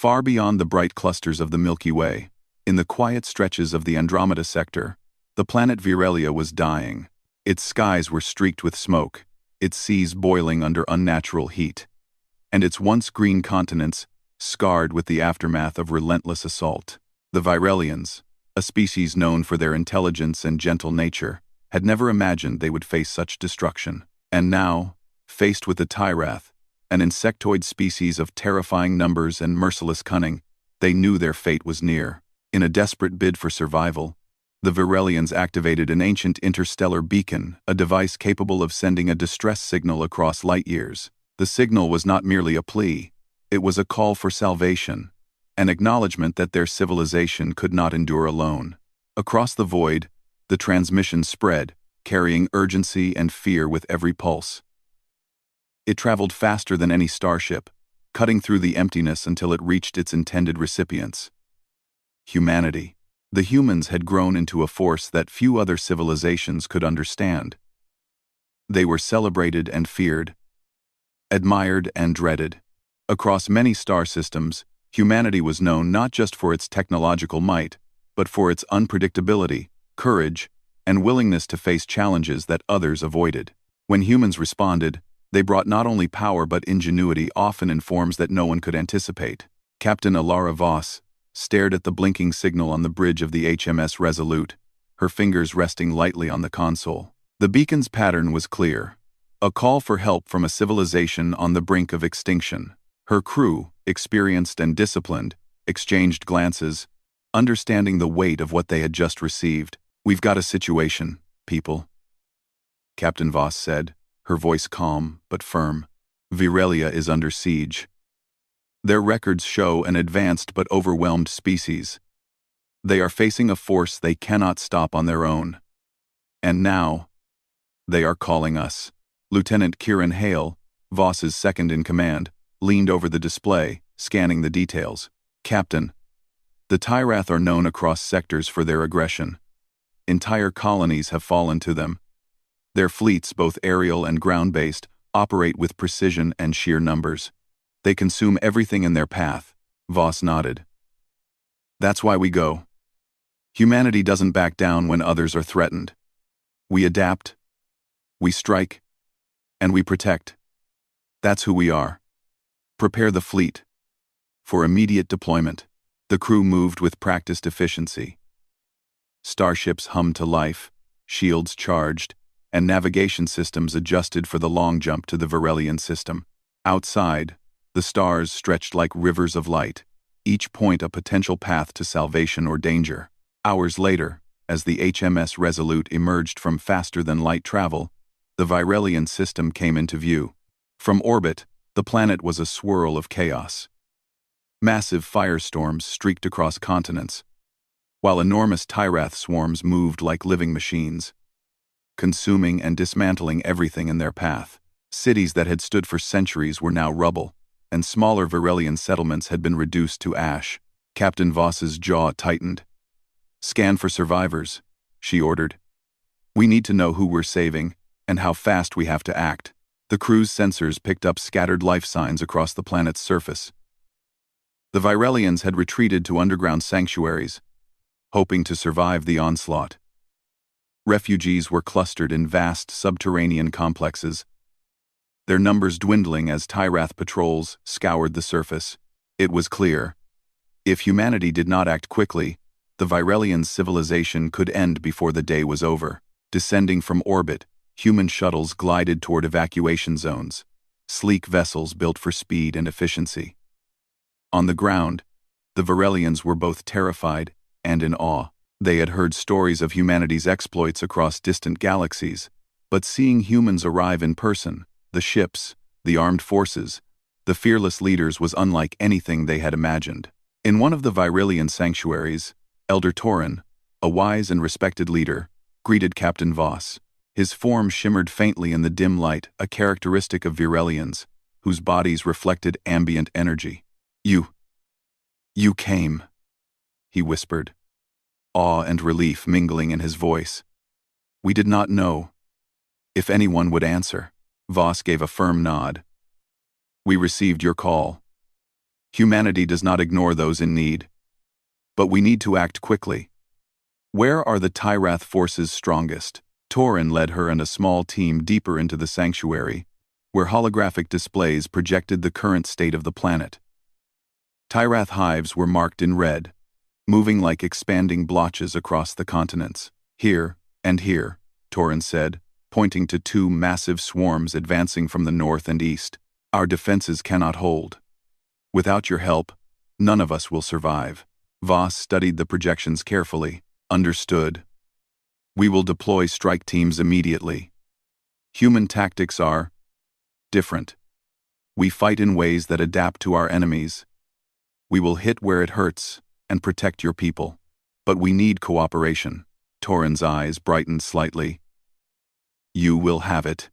Far beyond the bright clusters of the Milky Way, in the quiet stretches of the Andromeda sector, the planet Virelia was dying. Its skies were streaked with smoke, its seas boiling under unnatural heat, and its once green continents scarred with the aftermath of relentless assault. The Virelians, a species known for their intelligence and gentle nature, had never imagined they would face such destruction. And now, faced with the Tyrath, an insectoid species of terrifying numbers and merciless cunning, they knew their fate was near. In a desperate bid for survival, the Virelians activated an ancient interstellar beacon, a device capable of sending a distress signal across light years. The signal was not merely a plea, it was a call for salvation, an acknowledgement that their civilization could not endure alone. Across the void, the transmission spread, carrying urgency and fear with every pulse. It traveled faster than any starship, cutting through the emptiness until it reached its intended recipients. Humanity. The humans had grown into a force that few other civilizations could understand. They were celebrated and feared, admired and dreaded. Across many star systems, humanity was known not just for its technological might, but for its unpredictability, courage, and willingness to face challenges that others avoided. When humans responded, they brought not only power but ingenuity, often in forms that no one could anticipate. Captain Alara Voss stared at the blinking signal on the bridge of the HMS Resolute, her fingers resting lightly on the console. The beacon's pattern was clear, a call for help from a civilization on the brink of extinction. Her crew, experienced and disciplined, exchanged glances, understanding the weight of what they had just received. "We've got a situation, people," Captain Voss said, her voice calm but firm. "Virelia is under siege. Their records show an advanced but overwhelmed species. They are facing a force they cannot stop on their own. And now, they are calling us." Lieutenant Kieran Hale, Voss's second-in-command, leaned over the display, scanning the details. "Captain, the Tyrath are known across sectors for their aggression. Entire colonies have fallen to them. Their fleets, both aerial and ground-based, operate with precision and sheer numbers. They consume everything in their path." Voss nodded. "That's why we go. Humanity doesn't back down when others are threatened. We adapt, we strike, and we protect. That's who we are. Prepare the fleet for immediate deployment." The crew moved with practiced efficiency. Starships hummed to life, shields charged, and navigation systems adjusted for the long jump to the Virelian system. Outside, the stars stretched like rivers of light, each point a potential path to salvation or danger. Hours later, as the HMS Resolute emerged from faster-than-light travel, the Virelian system came into view. From orbit, the planet was a swirl of chaos. Massive firestorms streaked across continents, while enormous Tyrath swarms moved like living machines, consuming and dismantling everything in their path. Cities that had stood for centuries were now rubble, and smaller Virelian settlements had been reduced to ash. Captain Voss's jaw tightened. "Scan for survivors," she ordered. "We need to know who we're saving, and how fast we have to act." The crew's sensors picked up scattered life signs across the planet's surface. The Virelians had retreated to underground sanctuaries, hoping to survive the onslaught. Refugees were clustered in vast subterranean complexes, their numbers dwindling as Tyrath patrols scoured the surface. It was clear, if humanity did not act quickly, the Virelian civilization could end before the day was over. Descending from orbit, human shuttles glided toward evacuation zones, sleek vessels built for speed and efficiency. On the ground, the Virelians were both terrified and in awe. They had heard stories of humanity's exploits across distant galaxies, but seeing humans arrive in person, the ships, the armed forces, the fearless leaders was unlike anything they had imagined. In one of the Virelian sanctuaries, Elder Torin, a wise and respected leader, greeted Captain Voss. His form shimmered faintly in the dim light, a characteristic of Virelians, whose bodies reflected ambient energy. You came," he whispered, awe and relief mingling in his voice. "We did not know if anyone would answer." Voss gave a firm nod. "We received your call. Humanity does not ignore those in need. But we need to act quickly. Where are the Tyrath forces strongest? Torin led her and a small team deeper into the sanctuary, where holographic displays projected the current state of the planet. Tyrath hives were marked in red, moving like expanding blotches across the continents. Here, and here, Torin said, pointing to two massive swarms advancing from the north and east. Our defenses cannot hold. Without your help, none of us will survive. Voss studied the projections carefully. Understood. We will deploy strike teams immediately. Human tactics are different. We fight in ways that adapt to our enemies. We will hit where it hurts and protect your people. But we need cooperation. Torin's eyes brightened slightly. You will have it.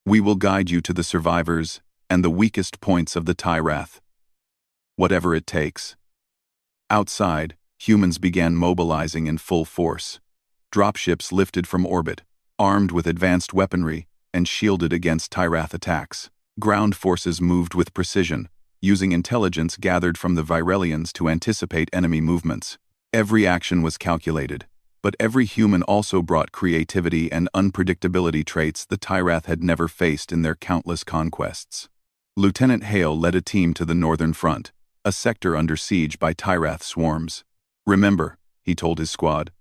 We will guide you to the survivors and the weakest points of the Tyrath. Whatever it takes. Outside, humans began mobilizing in full force. Dropships lifted from orbit, armed with advanced weaponry and shielded against Tyrath attacks. Ground forces moved with precision, using intelligence gathered from the Virelians to anticipate enemy movements. Every action was calculated, but every human also brought creativity and unpredictability traits the Tyrath had never faced in their countless conquests. Lieutenant Hale led a team to the northern front, a sector under siege by Tyrath swarms. Remember, he told his squad,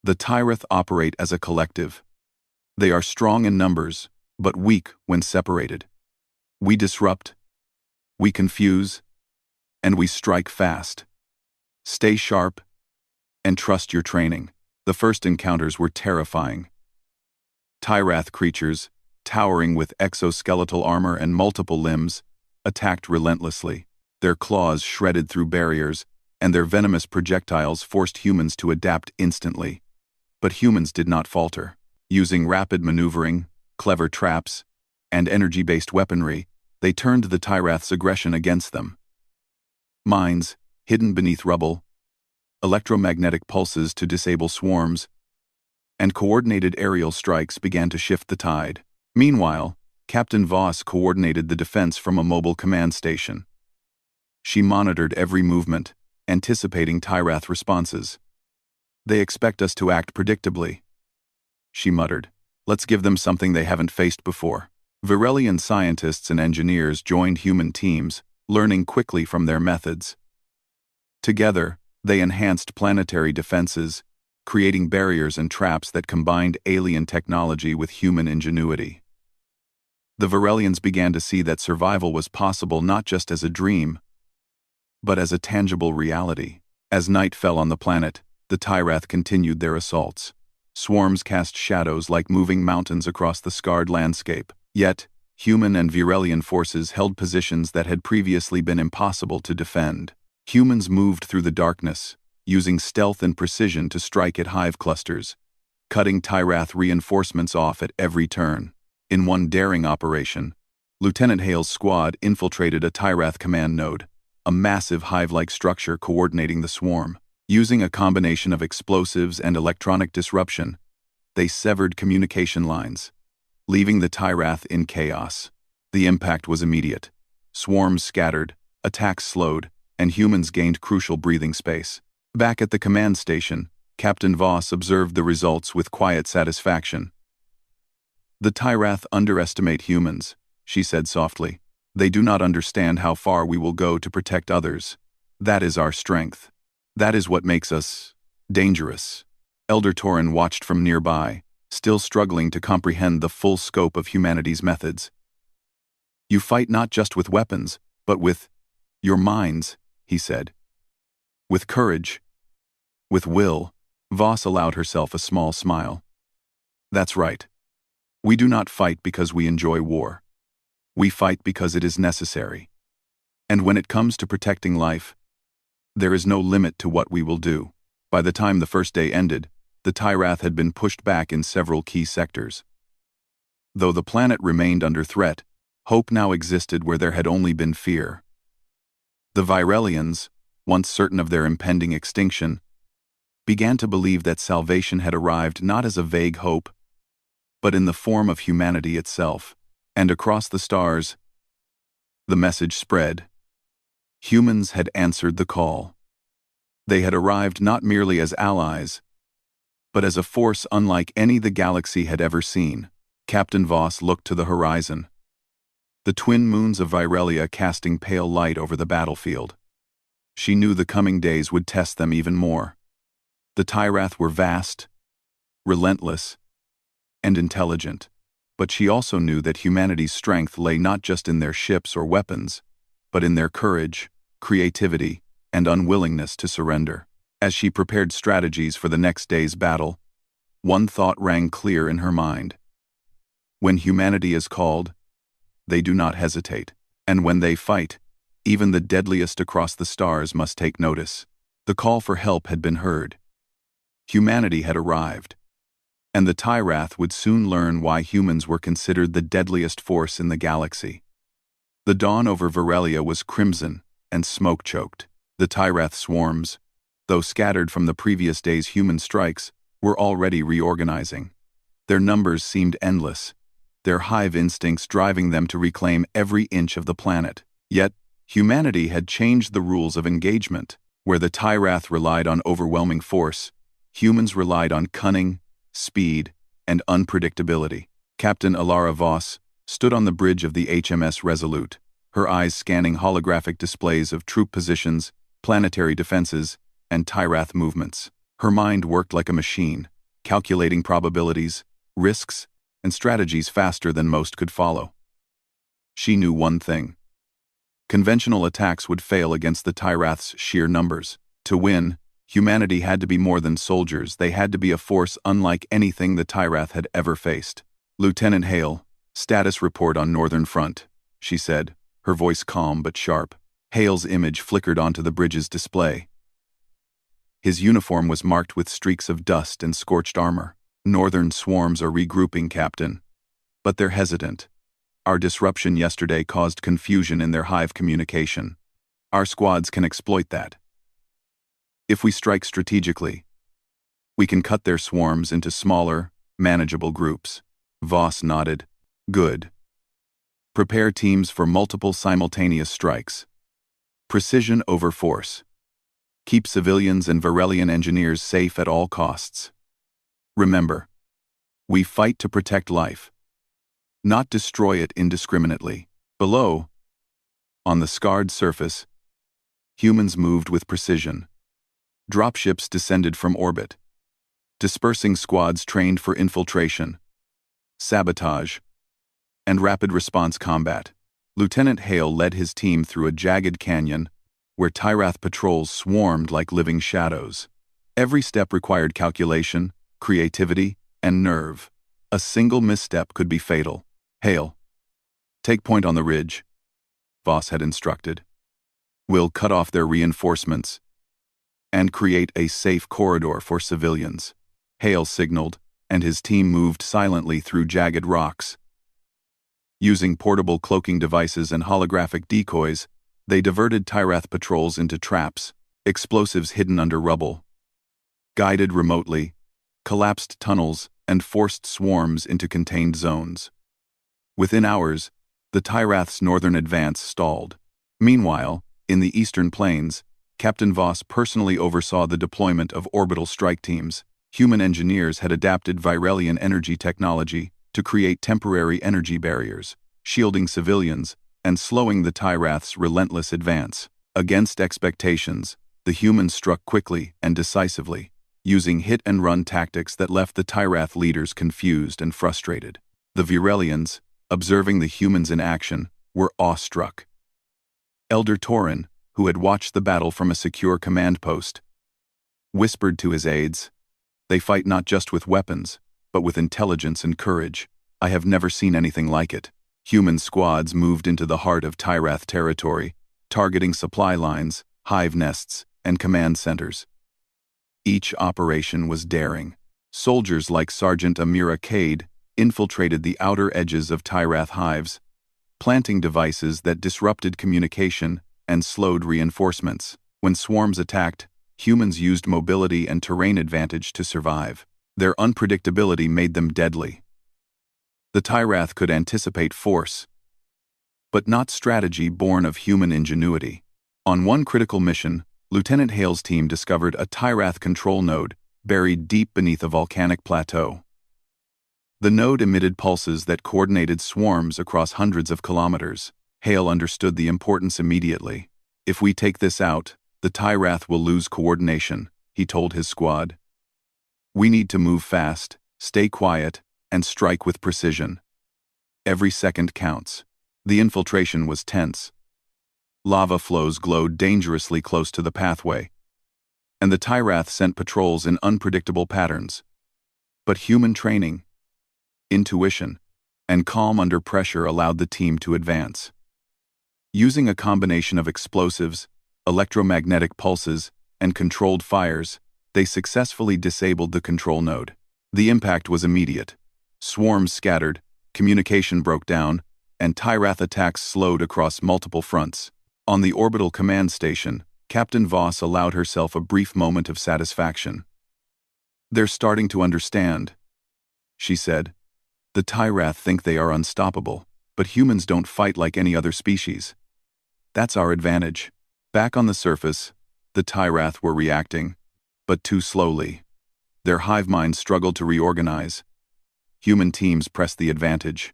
the Tyrath operate as a collective. They are strong in numbers, but weak when separated. We disrupt, we confuse, and we strike fast. Stay sharp and trust your training. The first encounters were terrifying. Tyrath creatures, towering with exoskeletal armor and multiple limbs, attacked relentlessly. Their claws shredded through barriers, and their venomous projectiles forced humans to adapt instantly. But humans did not falter. Using rapid maneuvering, clever traps, and energy-based weaponry, they turned the Tyrath's aggression against them. Mines, hidden beneath rubble, electromagnetic pulses to disable swarms, and coordinated aerial strikes began to shift the tide. Meanwhile, Captain Voss coordinated the defense from a mobile command station. She monitored every movement, anticipating Tyrath responses. They expect us to act predictably, she muttered. Let's give them something they haven't faced before. Virelian scientists and engineers joined human teams, learning quickly from their methods. Together, they enhanced planetary defenses, creating barriers and traps that combined alien technology with human ingenuity. The Virelians began to see that survival was possible not just as a dream, but as a tangible reality. As night fell on the planet, the Tyrath continued their assaults. Swarms cast shadows like moving mountains across the scarred landscape. Yet, human and Virelian forces held positions that had previously been impossible to defend. Humans moved through the darkness, using stealth and precision to strike at hive clusters, cutting Tyrath reinforcements off at every turn. In one daring operation, Lieutenant Hale's squad infiltrated a Tyrath command node, a massive hive-like structure coordinating the swarm. Using a combination of explosives and electronic disruption, they severed communication lines, leaving the Tyrath in chaos. The impact was immediate. Swarms scattered, attacks slowed, and humans gained crucial breathing space. Back at the command station, Captain Voss observed the results with quiet satisfaction. The Tyrath underestimate humans, she said softly. They do not understand how far we will go to protect others. That is our strength. That is what makes us dangerous. Elder Torin watched from nearby, still struggling to comprehend the full scope of humanity's methods. You fight not just with weapons, but with your minds, he said. With courage. With will. Voss allowed herself a small smile. That's right. We do not fight because we enjoy war. We fight because it is necessary. And when it comes to protecting life, there is no limit to what we will do. By the time the first day ended, the Tyrath had been pushed back in several key sectors. Though the planet remained under threat, hope now existed where there had only been fear. The Virelians, once certain of their impending extinction, began to believe that salvation had arrived not as a vague hope, but in the form of humanity itself. And across the stars, the message spread. Humans had answered the call. They had arrived not merely as allies, but as a force unlike any the galaxy had ever seen. Captain Voss looked to the horizon, the twin moons of Virelia casting pale light over the battlefield. She knew the coming days would test them even more. The Tyrath were vast, relentless, and intelligent, but she also knew that humanity's strength lay not just in their ships or weapons, but in their courage, creativity, and unwillingness to surrender. As she prepared strategies for the next day's battle, one thought rang clear in her mind. When humanity is called, they do not hesitate, and when they fight, even the deadliest across the stars must take notice. The call for help had been heard. Humanity had arrived, and the Tyrath would soon learn why humans were considered the deadliest force in the galaxy. The dawn over Virelia was crimson and smoke-choked. The Tyrath swarms, though scattered from the previous day's human strikes, were already reorganizing. Their numbers seemed endless, their hive instincts driving them to reclaim every inch of the planet. Yet, humanity had changed the rules of engagement. Where the Tyrath relied on overwhelming force, humans relied on cunning, speed, and unpredictability. Captain Alara Voss stood on the bridge of the HMS Resolute, her eyes scanning holographic displays of troop positions, planetary defenses, and Tyrath movements. Her mind worked like a machine, calculating probabilities, risks, and strategies faster than most could follow. She knew one thing. Conventional attacks would fail against the Tyrath's sheer numbers. To win, humanity had to be more than soldiers. They had to be a force unlike anything the Tyrath had ever faced. "Lieutenant Hale, status report on Northern Front," she said, her voice calm but sharp. Hale's image flickered onto the bridge's display. His uniform was marked with streaks of dust and scorched armor. "Northern swarms are regrouping, Captain. But they're hesitant. Our disruption yesterday caused confusion in their hive communication. Our squads can exploit that. If we strike strategically, we can cut their swarms into smaller, manageable groups." Voss nodded. "Good. Prepare teams for multiple simultaneous strikes. Precision over force. Keep civilians and Virelian engineers safe at all costs. Remember, we fight to protect life, not destroy it indiscriminately." Below, on the scarred surface, humans moved with precision. Dropships descended from orbit, dispersing squads trained for infiltration, sabotage, and rapid response combat. Lieutenant Hale led his team through a jagged canyon where Tyrath patrols swarmed like living shadows. Every step required calculation, creativity, and nerve. A single misstep could be fatal. "Hale, take point on the ridge," Voss had instructed. "We'll cut off their reinforcements and create a safe corridor for civilians." Hale signaled, and his team moved silently through jagged rocks. Using portable cloaking devices and holographic decoys, they diverted Tyrath patrols into traps, explosives hidden under rubble, guided remotely, collapsed tunnels, and forced swarms into contained zones. Within hours, the Tyrath's northern advance stalled. Meanwhile, in the eastern plains, Captain Voss personally oversaw the deployment of orbital strike teams. Human engineers had adapted Virelian energy technology to create temporary energy barriers, shielding civilians and slowing the Tyrath's relentless advance. Against expectations, the humans struck quickly and decisively, using hit-and-run tactics that left the Tyrath leaders confused and frustrated. The Virelians, observing the humans in action, were awestruck. Elder Torin, who had watched the battle from a secure command post, whispered to his aides, "They fight not just with weapons, but with intelligence and courage. I have never seen anything like it." Human squads moved into the heart of Tyrath territory, targeting supply lines, hive nests, and command centers. Each operation was daring. Soldiers like Sergeant Amira Cade infiltrated the outer edges of Tyrath hives, planting devices that disrupted communication and slowed reinforcements. When swarms attacked, humans used mobility and terrain advantage to survive. Their unpredictability made them deadly. The Tyrath could anticipate force, but not strategy born of human ingenuity. On one critical mission, Lieutenant Hale's team discovered a Tyrath control node buried deep beneath a volcanic plateau. The node emitted pulses that coordinated swarms across hundreds of kilometers. Hale understood the importance immediately. If we take this out, the Tyrath will lose coordination, he told his squad. We need to move fast, stay quiet, and strike with precision. Every second counts. The infiltration was tense. Lava flows glowed dangerously close to the pathway, and the Tyrath sent patrols in unpredictable patterns. But human training, intuition, and calm under pressure allowed the team to advance. Using a combination of explosives, electromagnetic pulses, and controlled fires, they successfully disabled the control node. The impact was immediate. Swarms scattered, communication broke down, and Tyrath attacks slowed across multiple fronts. On the orbital command station, Captain Voss allowed herself a brief moment of satisfaction. "They're starting to understand," she said. "The Tyrath think they are unstoppable, but humans don't fight like any other species. That's our advantage." Back on the surface, the Tyrath were reacting, but too slowly. Their hive minds struggled to reorganize. Human teams pressed the advantage.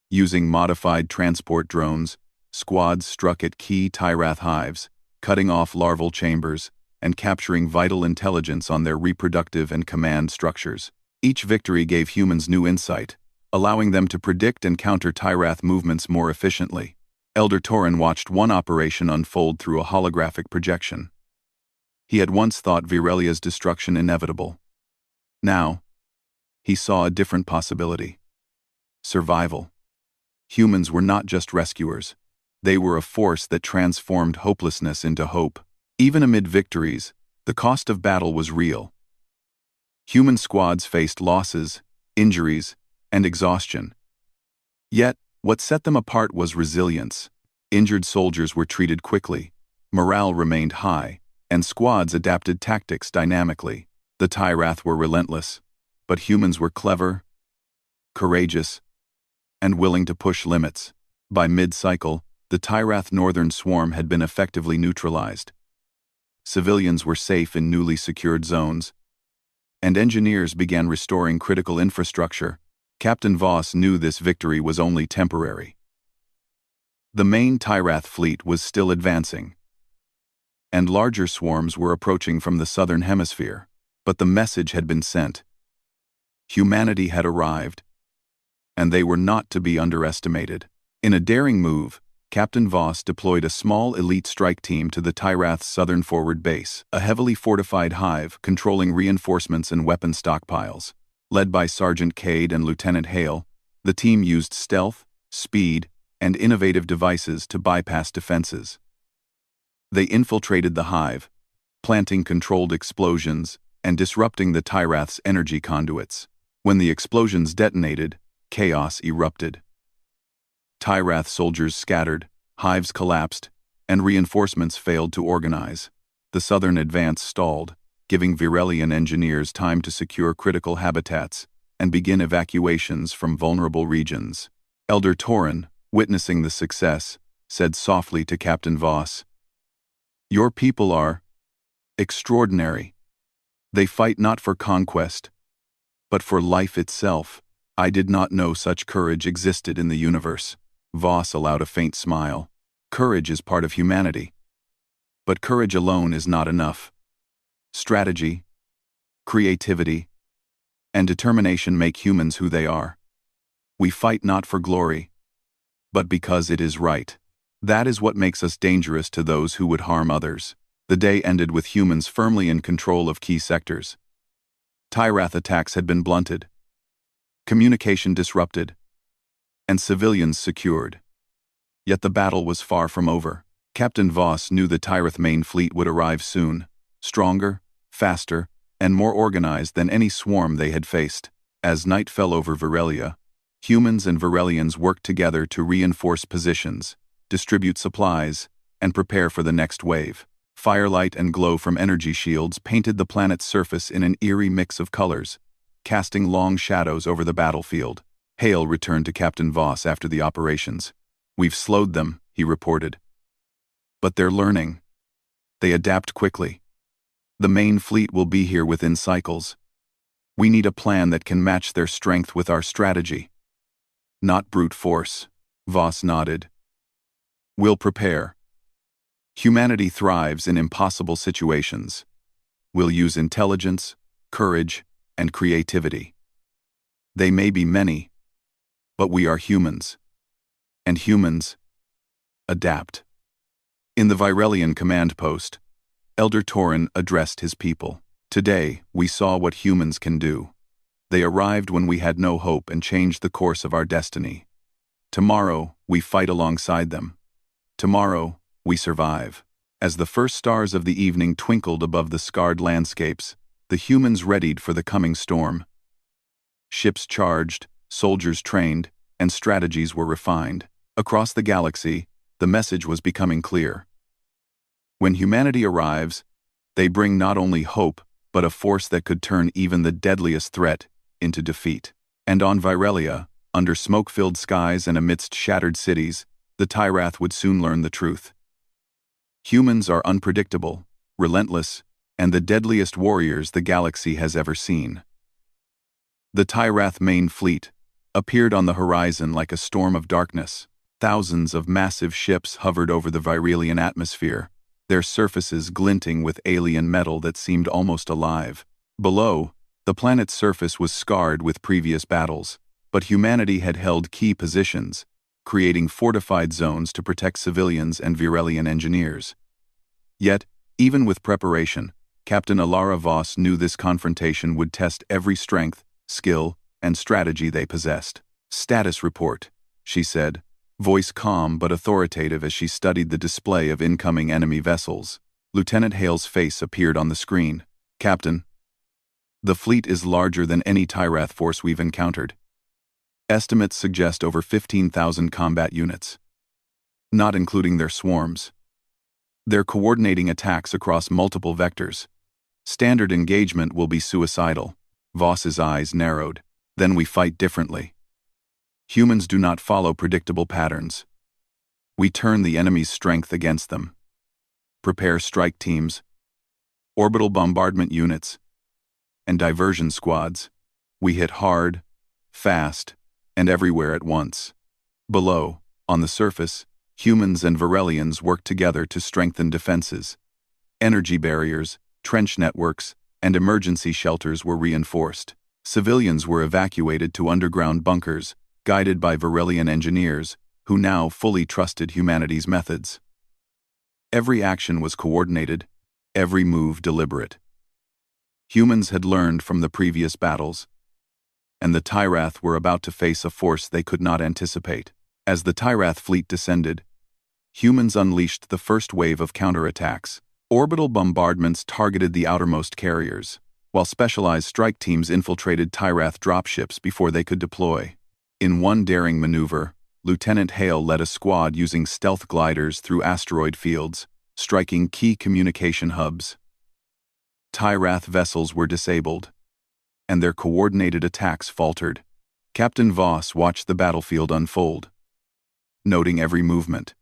Using modified transport drones, squads struck at key Tyrath hives, cutting off larval chambers and capturing vital intelligence on their reproductive and command structures. Each victory gave humans new insight, allowing them to predict and counter Tyrath movements more efficiently. Elder Torin watched one operation unfold through a holographic projection. He had once thought Virelia's destruction inevitable. Now, he saw a different possibility. Survival. Humans were not just rescuers. They were a force that transformed hopelessness into hope. Even amid victories, the cost of battle was real. Human squads faced losses, injuries, and exhaustion. Yet, what set them apart was resilience. Injured soldiers were treated quickly, morale remained high, and squads adapted tactics dynamically. The Tyrath were relentless, but humans were clever, courageous, and willing to push limits. By mid-cycle, the Tyrath northern swarm had been effectively neutralized. Civilians were safe in newly secured zones, and engineers began restoring critical infrastructure. Captain Voss knew this victory was only temporary. The main Tyrath fleet was still advancing, and larger swarms were approaching from the southern hemisphere. But the message had been sent. Humanity had arrived, and they were not to be underestimated. In a daring move, Captain Voss deployed a small elite strike team to the Tyrath's southern forward base, a heavily fortified hive controlling reinforcements and weapon stockpiles. Led by Sergeant Cade and Lieutenant Hale, the team used stealth, speed, and innovative devices to bypass defenses. They infiltrated the hive, planting controlled explosions and disrupting the Tyrath's energy conduits. When the explosions detonated, chaos erupted. Tyrath soldiers scattered, hives collapsed, and reinforcements failed to organize. The southern advance stalled, giving Virelian engineers time to secure critical habitats and begin evacuations from vulnerable regions. Elder Torin, witnessing the success, said softly to Captain Voss, "Your people are extraordinary. They fight not for conquest, but for life itself. I did not know such courage existed in the universe." Voss allowed a faint smile. Courage is part of humanity. But courage alone is not enough. Strategy, creativity, and determination make humans who they are. We fight not for glory, but because it is right. That is what makes us dangerous to those who would harm others. The day ended with humans firmly in control of key sectors. Tyrath attacks had been blunted, communication disrupted, and civilians secured. Yet the battle was far from over. Captain Voss knew the Tyrath main fleet would arrive soon, stronger, faster, and more organized than any swarm they had faced. As night fell over Virelia, humans and Virelians worked together to reinforce positions, distribute supplies, and prepare for the next wave. Firelight and glow from energy shields painted the planet's surface in an eerie mix of colors, casting long shadows over the battlefield. Hale returned to Captain Voss after the operations. "We've slowed them," he reported. "But they're learning. They adapt quickly. The main fleet will be here within cycles. We need a plan that can match their strength with our strategy. Not brute force, Voss nodded. We'll prepare. Humanity thrives in impossible situations. We'll use intelligence, courage, and creativity. They may be many, but we are humans. And humans adapt. In the Virelian command post, Elder Torin addressed his people. Today, we saw what humans can do. They arrived when we had no hope and changed the course of our destiny. Tomorrow, we fight alongside them. Tomorrow, we survive. As the first stars of the evening twinkled above the scarred landscapes, the humans readied for the coming storm. Ships charged, soldiers trained, and strategies were refined. Across the galaxy, the message was becoming clear. When humanity arrives, they bring not only hope, but a force that could turn even the deadliest threat into defeat. And on Virelia, under smoke-filled skies and amidst shattered cities, the Tyrath would soon learn the truth. Humans are unpredictable, relentless, and the deadliest warriors the galaxy has ever seen. The Tyrath main fleet appeared on the horizon like a storm of darkness. Thousands of massive ships hovered over the Virelian atmosphere, their surfaces glinting with alien metal that seemed almost alive. Below, the planet's surface was scarred with previous battles, but humanity had held key positions, creating fortified zones to protect civilians and Virelian engineers. Yet, even with preparation, Captain Alara Voss knew this confrontation would test every strength, skill, and strategy they possessed. "Status report," she said, voice calm but authoritative as she studied the display of incoming enemy vessels. Lieutenant Hale's face appeared on the screen. "Captain, the fleet is larger than any Tyrath force we've encountered. Estimates suggest over 15,000 combat units, not including their swarms. They're coordinating attacks across multiple vectors. Standard engagement will be suicidal." Voss's eyes narrowed. "Then we fight differently. Humans do not follow predictable patterns. We turn the enemy's strength against them. Prepare strike teams, orbital bombardment units, and diversion squads. We hit hard, fast, and everywhere at once." Below, on the surface, humans and Virelians worked together to strengthen defenses. Energy barriers, trench networks, and emergency shelters were reinforced. Civilians were evacuated to underground bunkers, guided by Virelian engineers, who now fully trusted humanity's methods. Every action was coordinated, every move deliberate. Humans had learned from the previous battles, and the Tyrath were about to face a force they could not anticipate. As the Tyrath fleet descended, humans unleashed the first wave of counterattacks. Orbital bombardments targeted the outermost carriers, while specialized strike teams infiltrated Tyrath dropships before they could deploy. In one daring maneuver, Lieutenant Hale led a squad using stealth gliders through asteroid fields, striking key communication hubs. Tyrath vessels were disabled, and their coordinated attacks faltered. Captain Voss watched the battlefield unfold, noting every movement.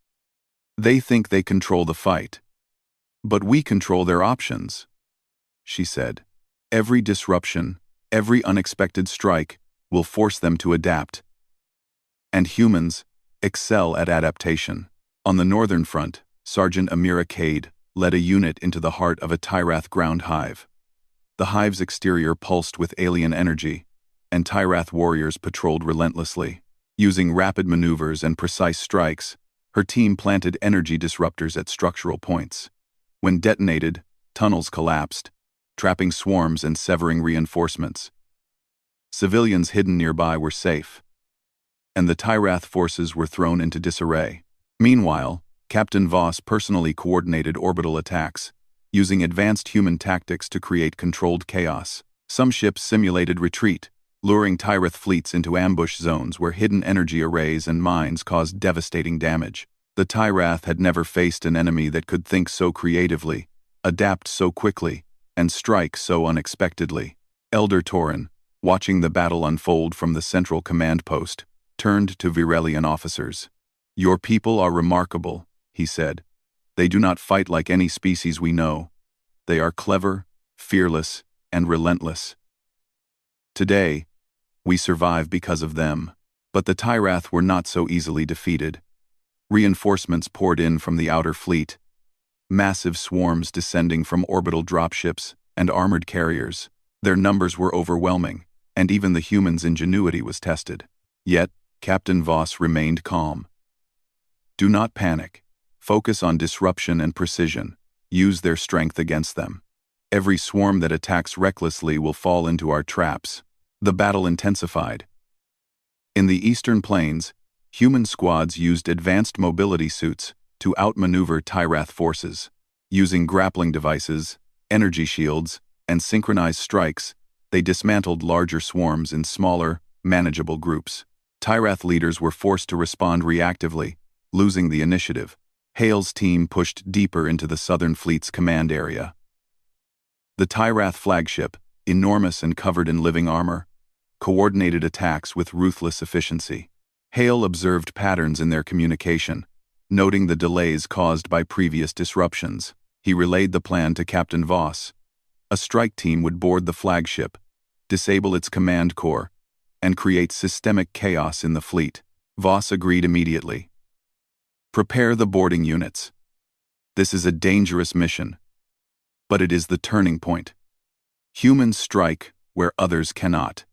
"They think they control the fight, but we control their options," she said. "Every disruption, every unexpected strike will force them to adapt. And humans excel at adaptation." On the northern front, Sergeant Amira Cade led a unit into the heart of a Tyrath ground hive. The hive's exterior pulsed with alien energy, and Tyrath warriors patrolled relentlessly. Using rapid maneuvers and precise strikes, her team planted energy disruptors at structural points. When detonated, tunnels collapsed, trapping swarms and severing reinforcements. Civilians hidden nearby were safe, and the Tyrath forces were thrown into disarray. Meanwhile, Captain Voss personally coordinated orbital attacks, using advanced human tactics to create controlled chaos. Some ships simulated retreat, luring Tyrath fleets into ambush zones where hidden energy arrays and mines caused devastating damage. The Tyrath had never faced an enemy that could think so creatively, adapt so quickly, and strike so unexpectedly. Elder Torin, watching the battle unfold from the central command post, turned to Virelian officers. "Your people are remarkable," he said. They do not fight like any species we know. They are clever, fearless, and relentless. Today, we survive because of them. But the Tyrath were not so easily defeated. Reinforcements poured in from the outer fleet, massive swarms descending from orbital dropships and armored carriers. Their numbers were overwhelming, and even the humans' ingenuity was tested. Yet, Captain Voss remained calm. Do not panic. Focus on disruption and precision. Use their strength against them. Every swarm that attacks recklessly will fall into our traps. The battle intensified. In the eastern plains, human squads used advanced mobility suits to outmaneuver Tyrath forces. Using grappling devices, energy shields, and synchronized strikes, they dismantled larger swarms in smaller, manageable groups. Tyrath leaders were forced to respond reactively, losing the initiative. Hale's team pushed deeper into the Southern Fleet's command area. The Tyrath flagship, enormous and covered in living armor, coordinated attacks with ruthless efficiency. Hale observed patterns in their communication, noting the delays caused by previous disruptions. He relayed the plan to Captain Voss. A strike team would board the flagship, disable its command core, and create systemic chaos in the fleet. Voss agreed immediately. Prepare the boarding units. This is a dangerous mission, but it is the turning point. Humans strike where others cannot.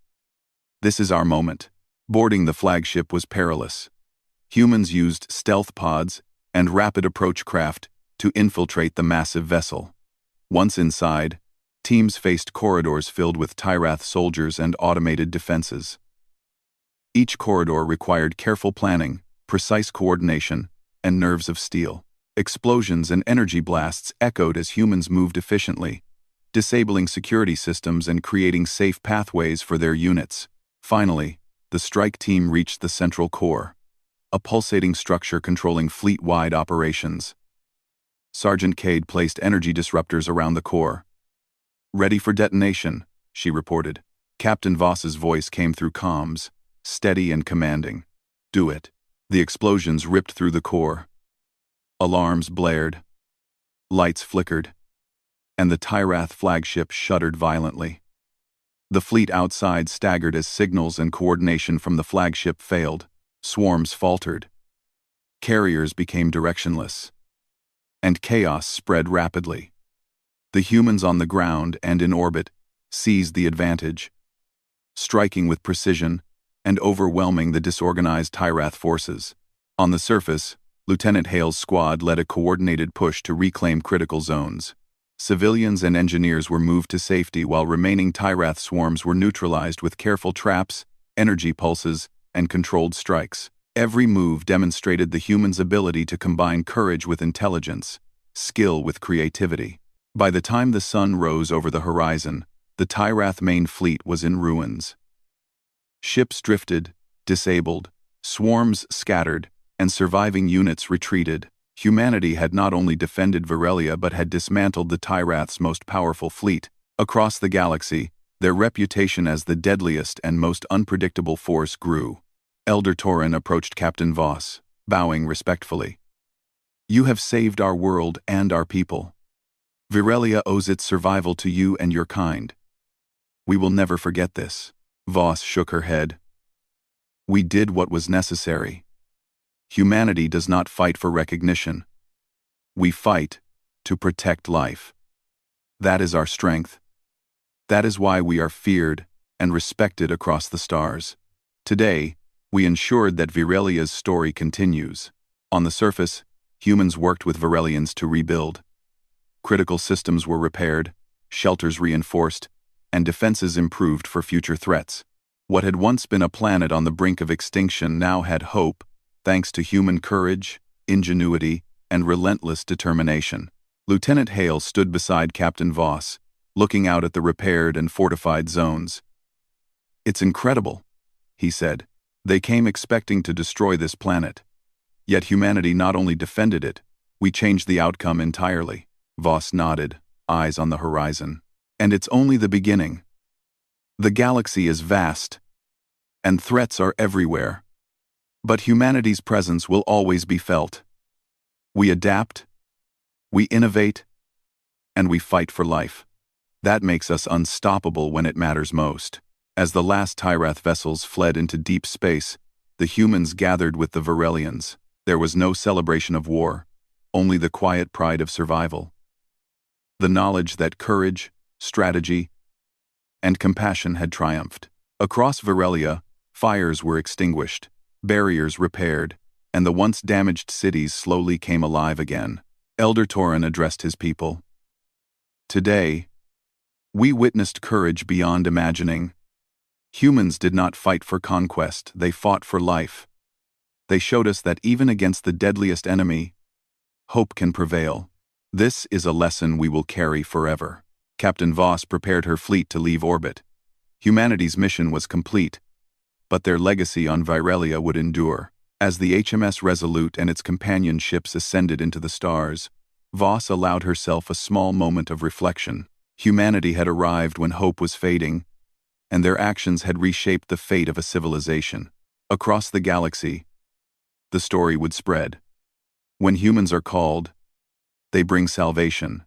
This is our moment. Boarding the flagship was perilous. Humans used stealth pods and rapid approach craft to infiltrate the massive vessel. Once inside, teams faced corridors filled with Tyrath soldiers and automated defenses. Each corridor required careful planning, precise coordination, and nerves of steel. Explosions and energy blasts echoed as humans moved efficiently, disabling security systems and creating safe pathways for their units. Finally, the strike team reached the central core, a pulsating structure controlling fleet-wide operations. Sergeant Cade placed energy disruptors around the core. Ready for detonation, she reported. Captain Voss's voice came through comms, steady and commanding. Do it. The explosions ripped through the core. Alarms blared. Lights flickered. And the Tyrath flagship shuddered violently. The fleet outside staggered as signals and coordination from the flagship failed. Swarms faltered. Carriers became directionless. And chaos spread rapidly. The humans on the ground and in orbit seized the advantage, striking with precision and overwhelming the disorganized Tyrath forces. On the surface, Lieutenant Hale's squad led a coordinated push to reclaim critical zones. Civilians and engineers were moved to safety while remaining Tyrath swarms were neutralized with careful traps, energy pulses, and controlled strikes. Every move demonstrated the humans' ability to combine courage with intelligence, skill with creativity. By the time the sun rose over the horizon, the Tyrath main fleet was in ruins. Ships drifted, disabled, swarms scattered, and surviving units retreated. Humanity had not only defended Virelia but had dismantled the Tyrath's most powerful fleet. Across the galaxy, their reputation as the deadliest and most unpredictable force grew. Elder Torin approached Captain Voss, bowing respectfully. You have saved our world and our people. Virelia owes its survival to you and your kind. We will never forget this. Voss shook her head. We did what was necessary. Humanity does not fight for recognition. We fight to protect life. That is our strength. That is why we are feared and respected across the stars. Today, we ensured that Virelia's story continues. On the surface, humans worked with Virelians to rebuild. Critical systems were repaired, shelters reinforced, and defenses improved for future threats. What had once been a planet on the brink of extinction now had hope, thanks to human courage, ingenuity, and relentless determination. Lieutenant Hale stood beside Captain Voss, looking out at the repaired and fortified zones. It's incredible, he said. They came expecting to destroy this planet. Yet humanity not only defended it, we changed the outcome entirely. Voss nodded, eyes on the horizon. And it's only the beginning. The galaxy is vast, and threats are everywhere. But humanity's presence will always be felt. We adapt, We innovate, and we fight for life. That makes us unstoppable when it matters most. As the last Tyrath vessels fled into deep space, the humans gathered with the Virelians. There was no celebration of war, only the quiet pride of survival. The knowledge that courage, strategy, and compassion had triumphed. Across Virelia, fires were extinguished, barriers repaired, and the once damaged cities slowly came alive again. Elder Torin addressed his people. Today, we witnessed courage beyond imagining. Humans did not fight for conquest, they fought for life. They showed us that even against the deadliest enemy, hope can prevail. This is a lesson we will carry forever. Captain Voss prepared her fleet to leave orbit. Humanity's mission was complete, but their legacy on Virelia would endure. As the HMS Resolute and its companion ships ascended into the stars, Voss allowed herself a small moment of reflection. Humanity had arrived when hope was fading, and their actions had reshaped the fate of a civilization. Across the galaxy, the story would spread. When humans are called, they bring salvation.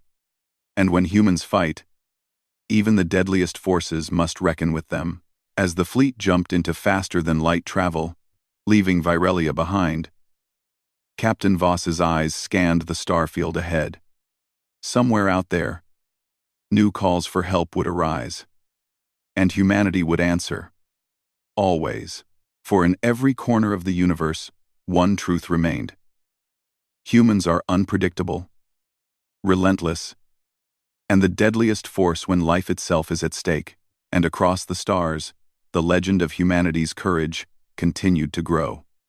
And when humans fight, even the deadliest forces must reckon with them. As the fleet jumped into faster-than-light travel, leaving Virelia behind, Captain Voss's eyes scanned the starfield ahead. Somewhere out there, new calls for help would arise. And humanity would answer. Always. For in every corner of the universe, one truth remained. Humans are unpredictable, relentless, and the deadliest force when life itself is at stake. And across the stars, the legend of humanity's courage continued to grow.